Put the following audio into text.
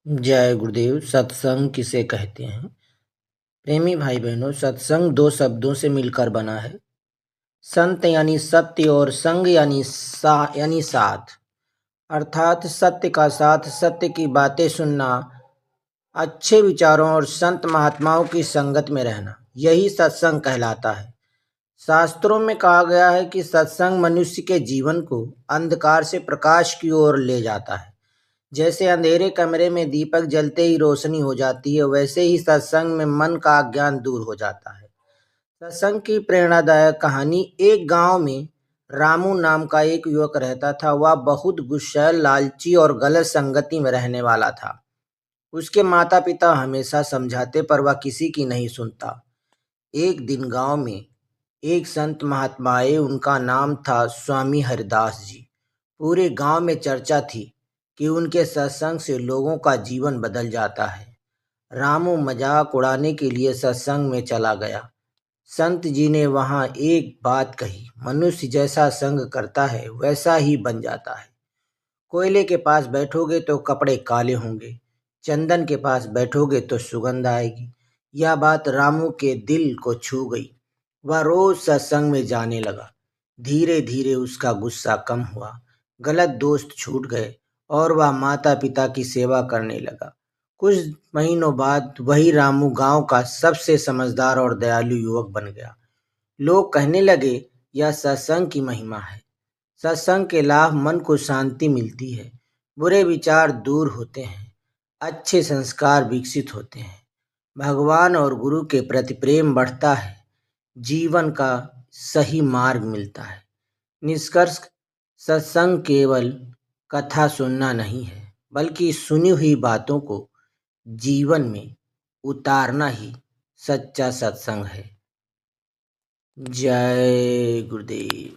जय गुरुदेव। सत्संग किसे कहते हैं? प्रेमी भाई बहनों, सत्संग दो शब्दों से मिलकर बना है। संत यानी सत्य और संग यानी साथ, अर्थात सत्य का साथ, सत्य की बातें सुनना, अच्छे विचारों और संत महात्माओं की संगत में रहना, यही सत्संग कहलाता है। शास्त्रों में कहा गया है कि सत्संग मनुष्य के जीवन को अंधकार से प्रकाश की ओर ले जाता है। जैसे अंधेरे कमरे में दीपक जलते ही रोशनी हो जाती है, वैसे ही सत्संग में मन का अज्ञान दूर हो जाता है। सत्संग की प्रेरणादायक कहानी। एक गांव में रामू नाम का एक युवक रहता था। वह बहुत गुस्सैल, लालची और गलत संगति में रहने वाला था। उसके माता पिता हमेशा समझाते, पर वह किसी की नहीं सुनता। एक दिन गांव में एक संत महात्मा आए। उनका नाम था स्वामी हरिदास जी। पूरे गांव में चर्चा थी कि उनके सत्संग से लोगों का जीवन बदल जाता है। रामू मजाक उड़ाने के लिए सत्संग में चला गया। संत जी ने वहां एक बात कही, मनुष्य जैसा संग करता है वैसा ही बन जाता है। कोयले के पास बैठोगे तो कपड़े काले होंगे, चंदन के पास बैठोगे तो सुगंध आएगी। यह बात रामू के दिल को छू गई। वह रोज सत्संग में जाने लगा। धीरे धीरे उसका गुस्सा कम हुआ, गलत दोस्त छूट गए और वह माता पिता की सेवा करने लगा। कुछ महीनों बाद वही रामू गांव का सबसे समझदार और दयालु युवक बन गया। लोग कहने लगे, यह सत्संग की महिमा है। सत्संग के लाभ, मन को शांति मिलती है, बुरे विचार दूर होते हैं, अच्छे संस्कार विकसित होते हैं, भगवान और गुरु के प्रति प्रेम बढ़ता है, जीवन का सही मार्ग मिलता है। निष्कर्ष, सत्संग केवल कथा सुनना नहीं है, बल्कि सुनी हुई बातों को जीवन में उतारना ही सच्चा सत्संग है। जय गुरुदेव।